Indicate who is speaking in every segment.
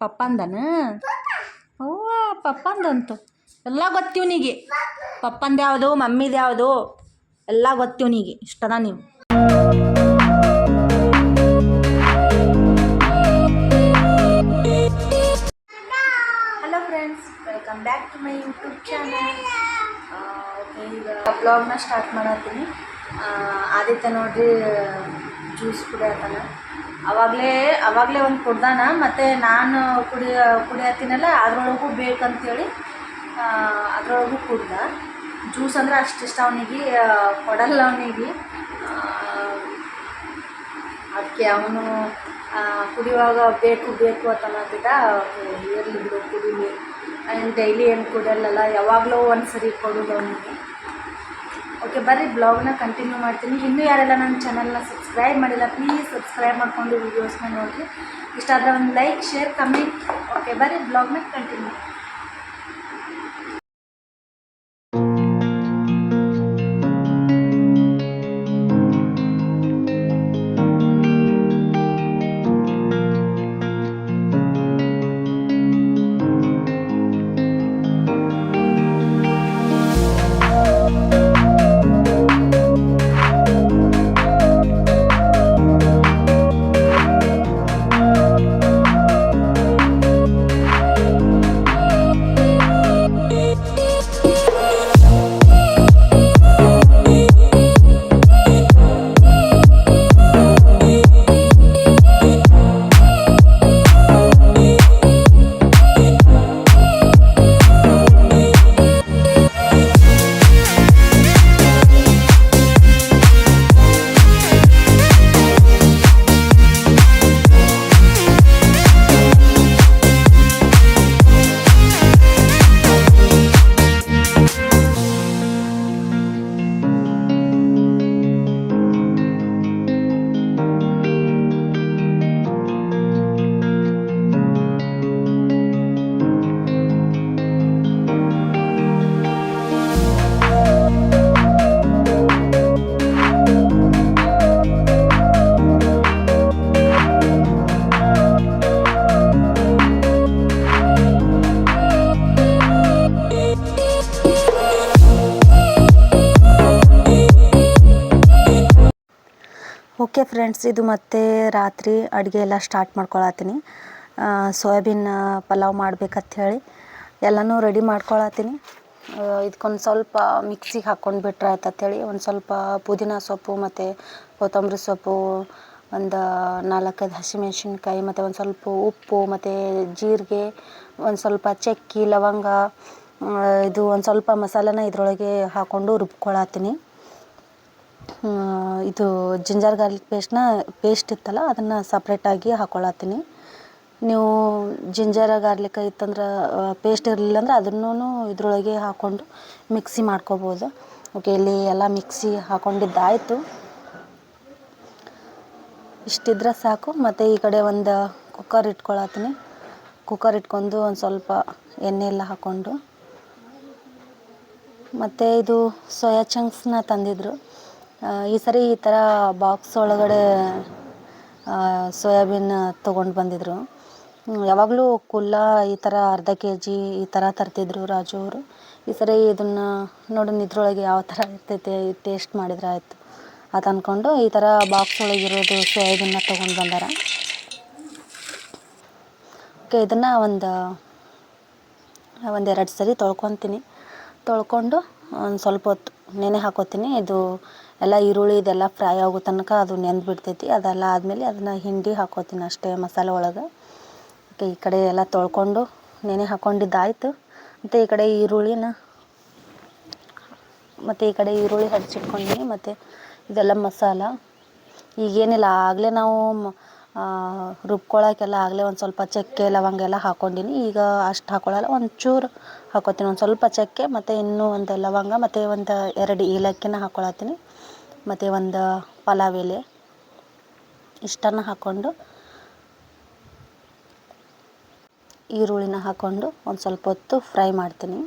Speaker 1: ಪಪ್ಪಂದನ ಅವ್ವ ಪಪ್ಪಂದಂತು ಎಲ್ಲ ಗೊತ್ತಿವ್ನಿಗೆ. ಪಪ್ಪಂದು ಯಾವುದು ಮಮ್ಮಿದು ಯಾವುದು ಎಲ್ಲ ಗೊತ್ತಿವ್ನಿಗೆ. ಇಷ್ಟದ ನೀವು. Hello friends, welcome back to my YouTube channel. Okay, ಈಗ ಬ್ಲಾಗ್ನ ಸ್ಟಾರ್ಟ್ ಮಾಡತ್ತೀನಿ. ಆದಿತ್ಯ ನೋಡ್ರಿ ಜ್ಯೂಸ್ ಕುಡಿಯತ್ತಾನ. ಅವಾಗಲೇ ಒಂದು ಕುಡ್ದಾನ, ಮತ್ತು ನಾನು ಕುಡಿಯತ್ತೀನಲ್ಲ ಅದ್ರೊಳಗೂ ಬೇಕಂತೇಳಿ ಅದ್ರೊಳಗೂ ಕುಡ್ದ. ಜ್ಯೂಸ್ ಅಂದ್ರೆ ಅಷ್ಟು ಇಷ್ಟ ಅವನಿಗೆ, ಕೊಡಲ್ಲ ಅವನಿಗೆ. ಅದಕ್ಕೆ ಅವನು ಕುಡಿಯುವಾಗ ಬೇಕು ಅಂತ ಅನ್ನತ್ತಿದ್ದ. ಇರಲಿ ಬಿಡು ಕುಡಿಲಿ, ಡೈಲಿ ಏನು ಕುಡಿಯಲ್ಲ, ಯಾವಾಗಲೂ ಒಂದು ಸರಿ ಕೊಡೋದು ಅವನಿಗೆ. ಓಕೆ, ಬರ್ರಿ ಬ್ಲಾಗ್ನ ಕಂಟಿನ್ಯೂ ಮಾಡ್ತೀನಿ. ಇನ್ನೂ ಯಾರೆಲ್ಲ ನನ್ನ ಚಾನಲ್ನ ಸಬ್ಸ್ಕ್ರೈಬ್ ಮಾಡಿಲ್ಲ ಪ್ಲೀಸ್ ಸಬ್ಸ್ಕ್ರೈಬ್ ಮಾಡಿಕೊಂಡು ವೀಡಿಯೋಸ್ನ ನೋಡಿರಿ. ಇಷ್ಟ ಆದರೆ ಒಂದು ಲೈಕ್, ಶೇರ್, ಕಮೆಂಟ್. ಓಕೆ, ಬರ್ರಿ ಬ್ಲಾಗ್ನ ಕಂಟಿನ್ಯೂ. ಓಕೆ ಫ್ರೆಂಡ್ಸ್, ಇದು ಮತ್ತೆ ರಾತ್ರಿ ಅಡುಗೆ ಎಲ್ಲ ಸ್ಟಾರ್ಟ್ ಮಾಡ್ಕೊಳತ್ತೀನಿ. ಸೋಯಾಬೀನ್ ಪಲಾವ್ ಮಾಡ್ಬೇಕಂತ ಹೇಳಿ ಎಲ್ಲನೂ ರೆಡಿ ಮಾಡ್ಕೊಳತ್ತೀನಿ. ಇದಕ್ಕೊಂದು ಸ್ವಲ್ಪ ಮಿಕ್ಸಿಗೆ ಹಾಕ್ಕೊಂಡು ಬಿಟ್ರೆ ಆಯ್ತಂತೇಳಿ ಒಂದು ಸ್ವಲ್ಪ ಪುದೀನ ಸೊಪ್ಪು ಮತ್ತು ಕೊತ್ತಂಬರಿ ಸೊಪ್ಪು, ಒಂದು 4-5 ಹಸಿಮೆಣ್ಸಿನ್ಕಾಯಿ, ಮತ್ತು ಒಂದು ಸ್ವಲ್ಪ ಉಪ್ಪು ಮತ್ತು ಜೀರಿಗೆ, ಒಂದು ಸ್ವಲ್ಪ ಚಕ್ಕೆ, ಲವಂಗ, ಇದು ಒಂದು ಸ್ವಲ್ಪ ಮಸಾಲೆನ ಇದರೊಳಗೆ ಹಾಕ್ಕೊಂಡು ರುಬ್ಕೊಳತ್ತೀನಿ. ಇದು ಜಿಂಜರ್ ಗಾರ್ಲಿಕ್ ಪೇಸ್ಟ್ ಇತ್ತಲ್ಲ ಅದನ್ನು ಸಪ್ರೇಟಾಗಿ ಹಾಕ್ಕೊಳತ್ತೀನಿ. ನೀವು ಜಿಂಜರ್ ಗಾರ್ಲಿಕ್ ಇತ್ತಂದ್ರೆ ಪೇಸ್ಟ್ ಇರಲಿಲ್ಲ ಅಂದ್ರೆ ಅದನ್ನೂ ಇದರೊಳಗೆ ಹಾಕ್ಕೊಂಡು ಮಿಕ್ಸಿ ಮಾಡ್ಕೊಬೋದು. ಓಕೆ, ಇಲ್ಲಿ ಎಲ್ಲ ಮಿಕ್ಸಿ ಹಾಕ್ಕೊಂಡಿದ್ದಾಯಿತು. ಇಷ್ಟಿದ್ರೆ ಸಾಕು. ಮತ್ತು ಈ ಕಡೆ ಒಂದು ಕುಕ್ಕರ್ ಇಟ್ಕೊಳತ್ತೀನಿ. ಕುಕ್ಕರ್ ಇಟ್ಕೊಂಡು ಒಂದು ಸ್ವಲ್ಪ ಎಣ್ಣೆ ಎಲ್ಲ ಹಾಕ್ಕೊಂಡು, ಮತ್ತು ಇದು ಸೋಯಾ ಚಂಕ್ಸ್ನ ತಂದಿದ್ರು. ಈ ಸರಿ ಈ ಥರ ಬಾಕ್ಸ್ ಒಳಗಡೆ ಸೋಯಾಬೀನ್ ತೊಗೊಂಡು ಬಂದಿದ್ರು. ಯಾವಾಗಲೂ ಕುಲ್ಲ ಈ ಥರ ಅರ್ಧ kg ಈ ಥರ ತರ್ತಿದ್ರು ರಾಜು ಅವರು. ಈ ಸರಿ ಇದನ್ನು ನೋಡೋಣ ಇದ್ರೊಳಗೆ ಯಾವ ಥರ ಇರ್ತೈತೆ, ಟೇಸ್ಟ್ ಮಾಡಿದ್ರೆ ಆಯಿತು ಅದು ಅಂದ್ಕೊಂಡು ಈ ಥರ ಬಾಕ್ಸ್ ಒಳಗಿರೋದು ಸೋಯಾಬೀನ್ನ ತೊಗೊಂಡು ಬಂದಾರ. ಓಕೆ, ಇದನ್ನು ಒಂದೆರಡು ಸರಿ ತೊಳ್ಕೊಂಡು ಒಂದು ಸ್ವಲ್ಪ ಹೊತ್ತು ನೆನೆ ಹಾಕೋತೀನಿ. ಇದು ಎಲ್ಲ ಈರುಳ್ಳಿ ಇದೆಲ್ಲ ಫ್ರೈ ಆಗೋ ತನಕ ಅದು ನೆಂದು ಬಿಡ್ತೈತಿ. ಅದೆಲ್ಲ ಆದಮೇಲೆ ಅದನ್ನು ಹಿಂಡಿ ಹಾಕೋತೀನಿ ಅಷ್ಟೇ ಮಸಾಲೆ ಒಳಗೆ. ಓಕೆ, ಈ ಕಡೆ ಎಲ್ಲ ತೊಳ್ಕೊಂಡು ನೆನೆ ಹಾಕ್ಕೊಂಡಿದ್ದಾಯಿತು. ಮತ್ತು ಈ ಕಡೆ ಈರುಳ್ಳಿ ಹಚ್ಚಿಟ್ಕೊಂಡಿನಿ. ಮತ್ತು ಇದೆಲ್ಲ ಮಸಾಲ ಈಗೇನಿಲ್ಲ, ಆಗಲೇ ನಾವು ರುಬ್ಕೊಳಕ್ಕೆಲ್ಲ ಆಗಲೇ ಒಂದು ಸ್ವಲ್ಪ ಚಕ್ಕೆ ಲವಂಗ ಎಲ್ಲ ಹಾಕ್ಕೊಂಡಿನಿ. ಈಗ ಅಷ್ಟು ಹಾಕ್ಕೊಳ್ಳಲ್ಲ, ಒಂಚೂರು ಹಾಕ್ಕೊತೀನಿ. ಒಂದು ಸ್ವಲ್ಪ ಚಕ್ಕೆ ಮತ್ತು ಇನ್ನೂ ಒಂದು ಲವಂಗ ಮತ್ತು ಒಂದು 2 ಏಲಕ್ಕಿನ ಹಾಕ್ಕೊಳತ್ತೀನಿ. ಮತ್ತು ಒಂದು ಪಲಾವ್ ಎಲೆ ಇಷ್ಟನ್ನು ಹಾಕ್ಕೊಂಡು ಈರುಳ್ಳಿನ ಹಾಕ್ಕೊಂಡು ಒಂದು ಸ್ವಲ್ಪ ಹೊತ್ತು ಫ್ರೈ ಮಾಡ್ತೀನಿ.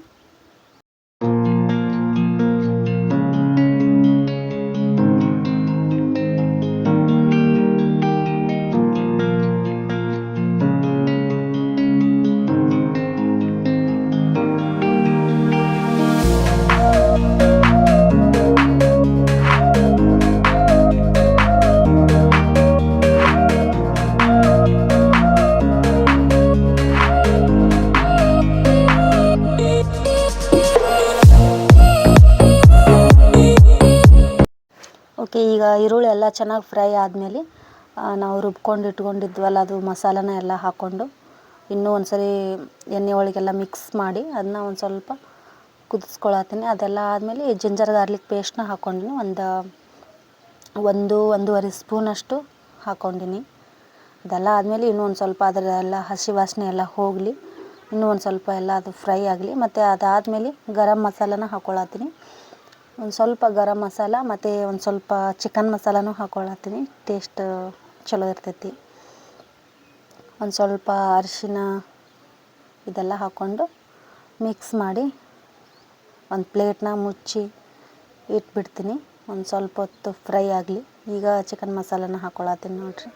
Speaker 1: ಓಕೆ, ಈಗ ಈರುಳ್ಳಿ ಎಲ್ಲ ಚೆನ್ನಾಗಿ ಫ್ರೈ ಆದಮೇಲೆ ನಾವು ರುಬ್ಕೊಂಡು ಇಟ್ಕೊಂಡಿದ್ವಲ್ಲ ಅದು ಮಸಾಲನ ಎಲ್ಲ ಹಾಕ್ಕೊಂಡು ಇನ್ನೂ ಒಂದು ಸರಿ ಎಣ್ಣೆ ಒಳಗೆಲ್ಲ ಮಿಕ್ಸ್ ಮಾಡಿ ಅದನ್ನ ಒಂದು ಸ್ವಲ್ಪ ಕುದಿಸ್ಕೊಳತ್ತೀನಿ. ಅದೆಲ್ಲ ಆದಮೇಲೆ ಜಿಂಜರ್ ಗಾರ್ಲಿಕ್ ಪೇಸ್ಟ್ನ ಹಾಕ್ಕೊಂಡಿನಿ. ಒಂದೂವರೆ ಸ್ಪೂನಷ್ಟು ಹಾಕ್ಕೊಂಡಿನಿ. ಅದೆಲ್ಲ ಆದಮೇಲೆ ಇನ್ನೂ ಒಂದು ಸ್ವಲ್ಪ ಅದರೆಲ್ಲ ಹಸಿ ವಾಸನೆ ಎಲ್ಲ ಹೋಗಲಿ, ಇನ್ನೂ ಒಂದು ಸ್ವಲ್ಪ ಎಲ್ಲ ಅದು ಫ್ರೈ ಆಗಲಿ. ಮತ್ತು ಅದಾದಮೇಲೆ ಗರಂ ಮಸಾಲನ ಹಾಕ್ಕೊಳತ್ತೀನಿ. ಒಂದು ಸ್ವಲ್ಪ ಗರಂ ಮಸಾಲ ಮತ್ತು ಒಂದು ಸ್ವಲ್ಪ ಚಿಕನ್ ಮಸಾಲನೂ ಹಾಕ್ಕೊಳತ್ತೀನಿ. ಟೇಸ್ಟ್ ಚಲೋ ಇರ್ತೈತಿ. ಒಂದು ಸ್ವಲ್ಪ ಅರಿಶಿನ ಇದೆಲ್ಲ ಹಾಕ್ಕೊಂಡು ಮಿಕ್ಸ್ ಮಾಡಿ ಒಂದು ಪ್ಲೇಟ್ನ ಮುಚ್ಚಿ ಇಟ್ಬಿಡ್ತೀನಿ. ಒಂದು ಸ್ವಲ್ಪ ಹೊತ್ತು ಫ್ರೈ ಆಗಲಿ. ಈಗ ಚಿಕನ್ ಮಸಾಲನ ಹಾಕ್ಕೊಳತ್ತೀನಿ ನೋಡಿರಿ.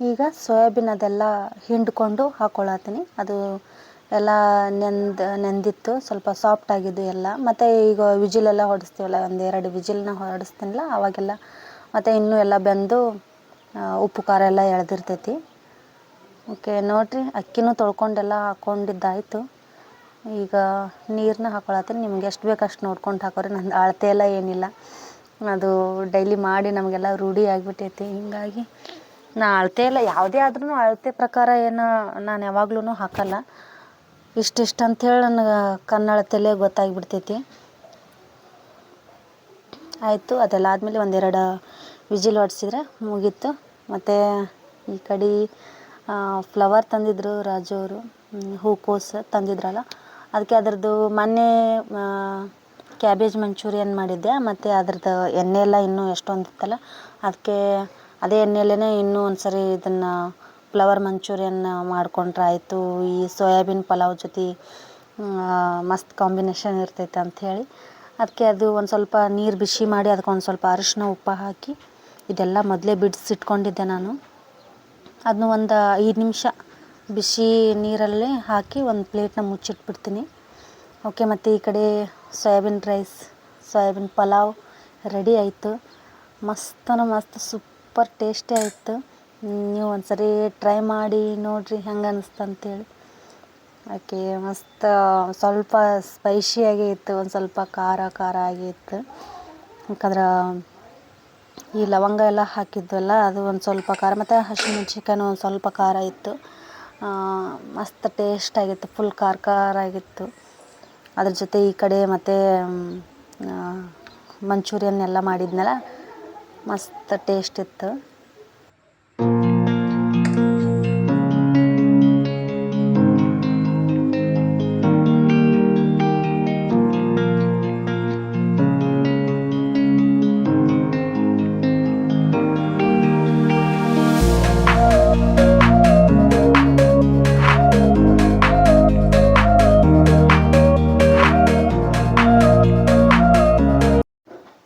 Speaker 1: ಈಗ ಸೋಯಾಬೀನ್ ಅದೆಲ್ಲ ಹಿಂಡ್ಕೊಂಡು ಹಾಕ್ಕೊಳತ್ತೀನಿ. ಅದು ಎಲ್ಲ ನೆಂದಿತ್ತು, ಸ್ವಲ್ಪ ಸಾಫ್ಟ್ ಆಗಿದ್ದು ಎಲ್ಲ. ಮತ್ತು ಈಗ ವಿಜಿಲೆಲ್ಲ ಹೊಡಿಸ್ತೀವಲ್ಲ, 1-2 ವಿಜಿಲ್ನ ಹೊಡಿಸ್ತೀನಲ್ಲ ಅವಾಗೆಲ್ಲ ಮತ್ತು ಇನ್ನೂ ಎಲ್ಲ ಬೆಂದು ಉಪ್ಪು ಖಾರ ಎಲ್ಲ ಎಳೆದಿರ್ತೈತಿ. ಓಕೆ ನೋಡಿರಿ, ಅಕ್ಕಿನೂ ತೊಳ್ಕೊಂಡೆಲ್ಲ ಹಾಕ್ಕೊಂಡಿದ್ದಾಯಿತು. ಈಗ ನೀರನ್ನ ಹಾಕ್ಕೊಳತ್ತೀನಿ. ನಿಮ್ಗೆ ಎಷ್ಟು ಬೇಕು ಅಷ್ಟು ನೋಡ್ಕೊಂಡು ಹಾಕೋರಿ. ನಂದು ಅಳತೆ ಎಲ್ಲ ಏನಿಲ್ಲ, ಅದು ಡೈಲಿ ಮಾಡಿ ನಮಗೆಲ್ಲ ರೂಢಿ ಆಗಿಬಿಟ್ಟೈತಿ. ಹೀಗಾಗಿ ನಾ ಅಳತೆ ಎಲ್ಲ ಯಾವುದೇ ಆದ್ರೂ ಅಳತೆ ಪ್ರಕಾರ ಏನು ನಾನು ಯಾವಾಗ್ಲೂ ಹಾಕಲ್ಲ. ಇಷ್ಟಿಷ್ಟು ಅಂಥೇಳಿ ನನಗೆ ಕನ್ನಡತೆಯಲ್ಲೇ ಗೊತ್ತಾಗಿಬಿಡ್ತೈತಿ. ಆಯಿತು, ಅದೆಲ್ಲ ಆದಮೇಲೆ 1-2 ವಿಜಿಲ್ ಹೊಡ್ಸಿದ್ರೆ ಮುಗೀತು. ಮತ್ತು ಈ ಕಡೆ ಫ್ಲವರ್ ತಂದಿದ್ರು ರಾಜು ಅವರು, ಹೂಕೋಸು ತಂದಿದ್ರಲ್ಲ, ಅದಕ್ಕೆ ಅದರದ್ದು ಮೊನ್ನೆ ಕ್ಯಾಬೇಜ್ ಮಂಚೂರಿಯನ್ ಮಾಡಿದ್ದೆ. ಮತ್ತು ಅದ್ರದ್ದು ಎಣ್ಣೆ ಎಲ್ಲ ಇನ್ನೂ ಎಷ್ಟೊಂದು ಇತ್ತಲ್ಲ, ಅದಕ್ಕೆ ಅದೇ ಎಣ್ಣೆಯಲ್ಲೇ ಇನ್ನೂ ಒಂದು ಸರಿ ಇದನ್ನು ಫ್ಲವರ್ ಮಂಚೂರಿಯನ್ ಮಾಡ್ಕೊಂಡ್ರೆ ಆಯಿತು. ಈ ಸೋಯಾಬೀನ್ ಪಲಾವ್ ಜೊತೆ ಮಸ್ತ್ ಕಾಂಬಿನೇಷನ್ ಇರ್ತೈತೆ ಅಂಥೇಳಿ ಅದಕ್ಕೆ ಅದು ಒಂದು ಸ್ವಲ್ಪ ನೀರು ಬಿಸಿ ಮಾಡಿ ಅದಕ್ಕೆ ಒಂದು ಸ್ವಲ್ಪ ಅರಿಶಿನ ಉಪ್ಪು ಹಾಕಿ ಇದೆಲ್ಲ ಮೊದಲೇ ಬಿಡಿಸಿಟ್ಕೊಂಡಿದ್ದೆ ನಾನು. ಅದನ್ನು ಒಂದು 5 ನಿಮಿಷ ಬಿಸಿ ನೀರಲ್ಲಿ ಹಾಕಿ ಒಂದು ಪ್ಲೇಟ್ನ ಮುಚ್ಚಿಟ್ಬಿಡ್ತೀನಿ. ಓಕೆ, ಮತ್ತು ಈ ಕಡೆ soybean rice, soybean pulao ready ಆಯಿತು. ಮಸ್ತ್ ಸೂಪರ್ ಟೇಸ್ಟಿ ಆಯಿತು. ನೀವು ಒಂದು ಸರಿ ಟ್ರೈ ಮಾಡಿ ನೋಡಿರಿ ಹೆಂಗೆ ಅನ್ನಿಸ್ತು ಅಂತೇಳಿ. ಓಕೆ, ಮಸ್ತ್ ಸ್ವಲ್ಪ ಸ್ಪೈಸಿಯಾಗೇ ಇತ್ತು, ಒಂದು ಸ್ವಲ್ಪ ಖಾರ ಆಗಿತ್ತು. ಯಾಕಂದ್ರೆ ಈ ಲವಂಗ ಎಲ್ಲ ಹಾಕಿದ್ವಲ್ಲ, ಅದು ಒಂದು ಸ್ವಲ್ಪ ಖಾರ, ಮತ್ತು ಹಸಿಮೆಣ್ಸಿನ್ಕಾಯಿನೂ ಒಂದು ಸ್ವಲ್ಪ ಖಾರ ಇತ್ತು. ಮಸ್ತ್ ಟೇಸ್ಟ್ ಆಗಿತ್ತು, ಫುಲ್ ಖಾರ ಆಗಿತ್ತು. ಅದ್ರ ಜೊತೆ ಈ ಕಡೆ ಮತ್ತು ಮಂಚೂರಿಯನ್ ಎಲ್ಲ ಮಾಡಿದ್ನಲ್ಲ, ಮಸ್ತ್ ಟೇಸ್ಟ್ ಇತ್ತು.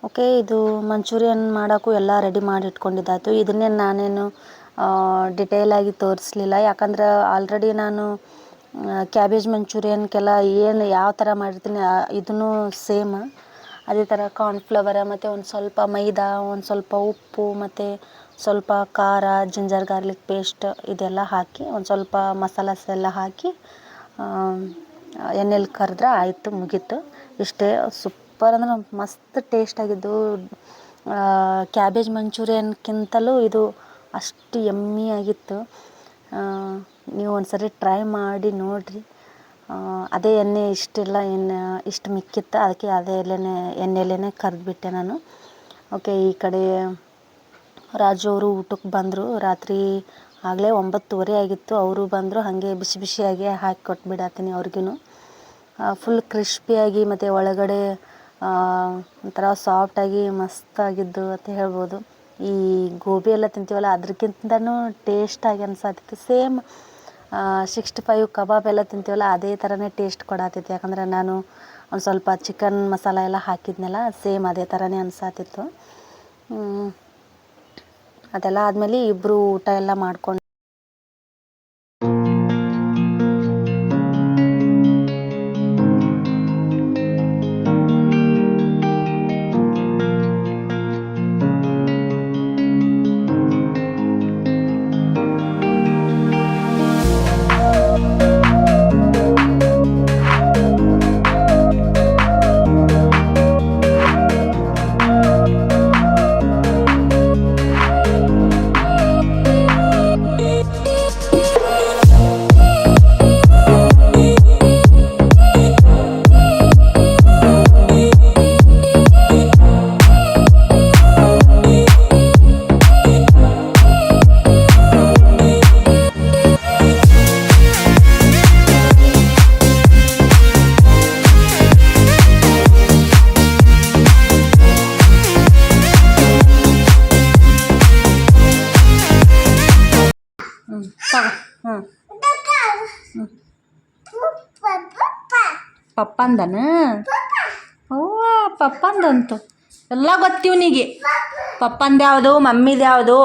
Speaker 1: ಓಕೆ, ಇದು ಮಂಚೂರಿಯನ್ ಮಾಡೋಕ್ಕೂ ಎಲ್ಲ ರೆಡಿ ಮಾಡಿ ಇಟ್ಕೊಂಡಿದ್ದಾಯಿತು. ಇದನ್ನೇ ನಾನೇನು ಡಿಟೇಲಾಗಿ ತೋರಿಸ್ಲಿಲ್ಲ. ಯಾಕಂದ್ರೆ ಆಲ್ರೆಡಿ ನಾನು ಕ್ಯಾಬೇಜ್ ಮಂಚೂರಿಯನ್ಗೆಲ್ಲ ಏನು ಯಾವ ಥರ ಮಾಡಿರ್ತೀನಿ ಇದೂ ಸೇಮ್ ಅದೇ ಥರ ಕಾರ್ನ್ಫ್ಲವರ ಮತ್ತು ಒಂದು ಸ್ವಲ್ಪ ಮೈದಾ, ಒಂದು ಸ್ವಲ್ಪ ಉಪ್ಪು ಮತ್ತು ಸ್ವಲ್ಪ ಖಾರ, ಜಿಂಜರ್ ಗಾರ್ಲಿಕ್ ಪೇಸ್ಟ್ ಇದೆಲ್ಲ ಹಾಕಿ ಒಂದು ಸ್ವಲ್ಪ ಮಸಾಲಾಸ್ ಎಲ್ಲ ಹಾಕಿ ಎಣ್ಣೆಲಿ ಕರೆದ್ರೆ ಆಯಿತು, ಮುಗೀತು. ಇಷ್ಟೇ. ಸೂಪರ್ ಅಂದ್ರೆ ಮಸ್ತ್ ಟೇಸ್ಟ್ ಆಗಿದ್ದು. ಕ್ಯಾಬೇಜ್ ಮಂಚೂರಿಯನ್ಗಿಂತಲೂ ಇದು ಅಷ್ಟು ಯಮ್ಮಿ ಆಗಿತ್ತು. ನೀವು ಒಂದ್ಸರಿ ಟ್ರೈ ಮಾಡಿ ನೋಡಿರಿ. ಅದೇ ಎಣ್ಣೆ ಇಷ್ಟೆಲ್ಲ ಇಷ್ಟು ಮಿಕ್ಕಿತ್ತು, ಅದಕ್ಕೆ ಅದೇ ಎಣ್ಣೆಲೇ ಕರೆದ್ಬಿಟ್ಟೆ ನಾನು. ಓಕೆ, ಈ ಕಡೆ ರಾಜು ಅವರು ಊಟಕ್ಕೆ ಬಂದರು. ರಾತ್ರಿ ಆಗಲೇ 9:30 ಆಗಿತ್ತು. ಅವರು ಬಂದರು. ಹಾಗೆ ಬಿಸಿ ಬಿಸಿಯಾಗಿ ಹಾಕಿ ಕೊಟ್ಬಿಡತ್ತೀನಿ ಅವ್ರಿಗೂ. ಫುಲ್ ಕ್ರಿಸ್ಪಿಯಾಗಿ ಮತ್ತು ಒಳಗಡೆ ಒಂಥರ ಸಾಫ್ಟಾಗಿ ಮಸ್ತಾಗಿದ್ದು ಅಂತ ಹೇಳ್ಬೋದು. ಈ ಗೋಬಿ ಎಲ್ಲ ತಿಂತೀವಲ್ಲ ಅದಕ್ಕಿಂತನೂ ಟೇಸ್ಟಾಗಿ ಅನ್ಸತ್ತಿತ್ತು. ಸೇಮ್ 65 ಕಬಾಬ್ ಎಲ್ಲ ತಿಂತೀವಲ್ಲ ಅದೇ ಥರನೇ ಟೇಸ್ಟ್ ಕೊಡತ್ತಿತ್ತು. ಯಾಕಂದರೆ ನಾನು ಒಂದು ಸ್ವಲ್ಪ ಚಿಕನ್ ಮಸಾಲ ಎಲ್ಲ ಹಾಕಿದ್ನಲ್ಲ, ಸೇಮ್ ಅದೇ ಥರನೇ ಅನ್ಸತ್ತಿತ್ತು. ಅದೆಲ್ಲ ಆದಮೇಲೆ ಇಬ್ಬರು ಊಟ ಎಲ್ಲ ಮಾಡ್ಕೊಂಡು ಪಪ್ಪಂದನ ಅವ್ವ ಪಪ್ಪಂದಂತು ಎಲ್ಲ ಗೊತ್ತಿವ್ನಿಗೆ. ಪಪ್ಪಂದು ಯಾವುದು, ಮಮ್ಮಿದು ಯಾವುದು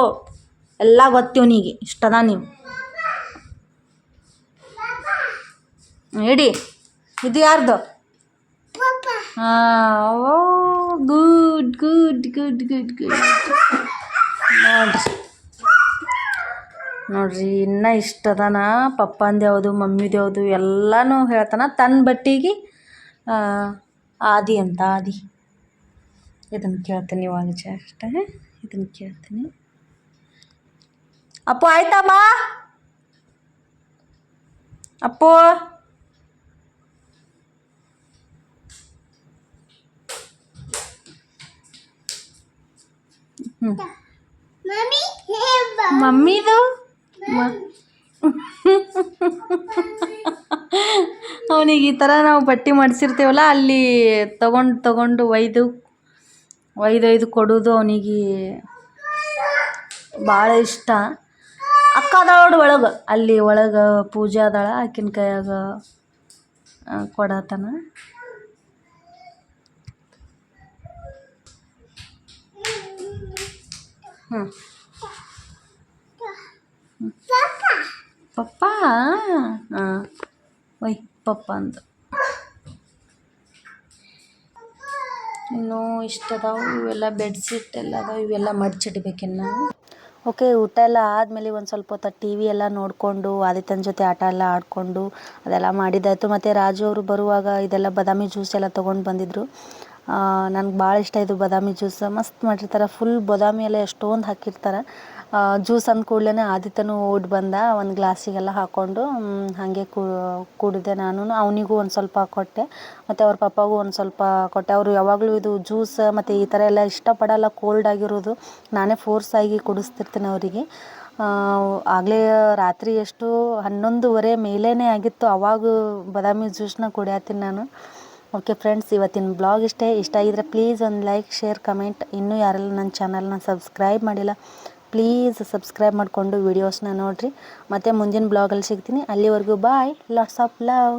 Speaker 1: ಎಲ್ಲ ಗೊತ್ತಿವ್ನಿಗೆ. ಇಷ್ಟದ ನೀವು ಇಡಿ. ಇದು ಯಾರ್ದು? ಹಾಂ, ಓ good good good good good. ನೋಡ್ರಿ ಇನ್ನೂ ಇಷ್ಟದನ. ಪಪ್ಪಂದು ಯಾವುದು, ಮಮ್ಮಿದು ಯಾವುದು ಎಲ್ಲನೂ ಹೇಳ್ತಾನೆ. ತನ್ನ ಬಟ್ಟಿಗೆ ಆದಿ ಅಂತ. ಆದಿ ಇದನ್ನು ಕೇಳ್ತೀನಿ ಇವಾಗ ಜಸ್ಟ್. ಇದನ್ನು ಕೇಳ್ತೀನಿ. ಅಪ್ಪು ಆಯ್ತಮ್ಮ? ಅಪ್ಪು ಮಮ್ಮಿದು ಅವನಿಗೆ ಈ ಥರ ನಾವು ಬಟ್ಟೆ ಮಾಡಿಸಿರ್ತೀವಲ್ಲ, ಅಲ್ಲಿ ತಗೊಂಡು ಒಯ್ದು ಕೊಡೋದು ಅವನಿಗೆ ಭಾಳ ಇಷ್ಟ. ಅಕ್ಕ ಅದಾಳ ಒಳಗೆ, ಅಲ್ಲಿ ಒಳಗೆ ಪೂಜೆ ಅದಾಳ, ಆಕಿನ ಕೈಯಾಗ ಕೊಡತನ. ಪಪ್ಪ ಹಾಂ ಒಯ್ ಪಪ್ಪ ಅಂದ. ಇನ್ನೂ ಇಷ್ಟದಾವು ಇವೆಲ್ಲ ಬೆಡ್ಶೀಟ್ ಎಲ್ಲ ಅದಾವೆ, ಇವೆಲ್ಲ ಮಡ್ಚಿಡ್ಬೇಕಿನ್ನು. ಓಕೆ, ಊಟ ಎಲ್ಲ ಆದಮೇಲೆ ಒಂದು ಸ್ವಲ್ಪ ಹೊತ್ತು ಟಿ ವಿ ಎಲ್ಲ ನೋಡಿಕೊಂಡು ಆದಿತ್ಯನ ಜೊತೆ ಆಟ ಎಲ್ಲ ಆಡಿಕೊಂಡು ಅದೆಲ್ಲ ಮಾಡಿದ್ದಾಯಿತು. ಮತ್ತು ರಾಜು ಅವರು ಬರುವಾಗ ಇದೆಲ್ಲ ಬಾದಾಮಿ ಜ್ಯೂಸ್ ಎಲ್ಲ ತೊಗೊಂಡು ಬಂದಿದ್ದರು. ನನಗೆ ಭಾಳ ಇಷ್ಟ ಇದು ಬಾದಾಮಿ ಜ್ಯೂಸ್. ಮಸ್ತ್ ಮಾಡಿರ್ತಾರೆ. ಫುಲ್ ಬಾದಾಮಿ ಎಲ್ಲ ಎಷ್ಟೊಂದು ಹಾಕಿರ್ತಾರೆ. ಜ್ಯೂಸ್ ಅಂದ ಕೂಡಲೇ ಆದಿತ್ಯನೂ ಓಡಿ ಬಂದ. ಒಂದು ಗ್ಲಾಸಿಗೆಲ್ಲ ಹಾಕ್ಕೊಂಡು ಹಾಗೆ ಕುಡಿದೆ ನಾನು. ಅವನಿಗೂ ಒಂದು ಸ್ವಲ್ಪ ಕೊಟ್ಟೆ ಮತ್ತು ಅವ್ರ ಪಪ್ಪಾಗೂ ಒಂದು ಸ್ವಲ್ಪ ಕೊಟ್ಟೆ. ಅವರು ಯಾವಾಗಲೂ ಇದು ಜ್ಯೂಸ್ ಮತ್ತು ಈ ಥರ ಎಲ್ಲ ಇಷ್ಟಪಡಲ್ಲ, ಕೋಲ್ಡ್ ಆಗಿರೋದು. ನಾನೇ ಫೋರ್ಸಾಗಿ ಕುಡಿಸ್ತಿರ್ತೀನಿ ಅವರಿಗೆ. ಆಗಲೇ ರಾತ್ರಿ ಎಷ್ಟು 11:30 ಮೇಲೇ ಆಗಿತ್ತು, ಆವಾಗ ಬಾದಾಮಿ ಜ್ಯೂಸನ್ನ ಕುಡಿಯತ್ತೀನಿ ನಾನು. ಓಕೆ ಫ್ರೆಂಡ್ಸ್, ಇವತ್ತಿನ ಬ್ಲಾಗ್ ಇಷ್ಟ ಆಗಿದ್ರೆ ಪ್ಲೀಸ್ ಒಂದು ಲೈಕ್, ಶೇರ್, ಕಮೆಂಟ್. ಇನ್ನೂ ಯಾರೆಲ್ಲ ನನ್ನ ಚಾನಲ್ನ ಸಬ್ಸ್ಕ್ರೈಬ್ ಮಾಡಿಲ್ಲ ಪ್ಲೀಸ್ ಸಬ್ಸ್ಕ್ರೈಬ್ ಮಾಡಿಕೊಂಡು ವೀಡಿಯೋಸ್ನ ನೋಡಿರಿ. ಮತ್ತು ಮುಂದಿನ ಬ್ಲಾಗಲ್ಲಿ ಸಿಗ್ತೀನಿ. ಅಲ್ಲಿವರೆಗೂ ಬಾಯ್. Lots of love.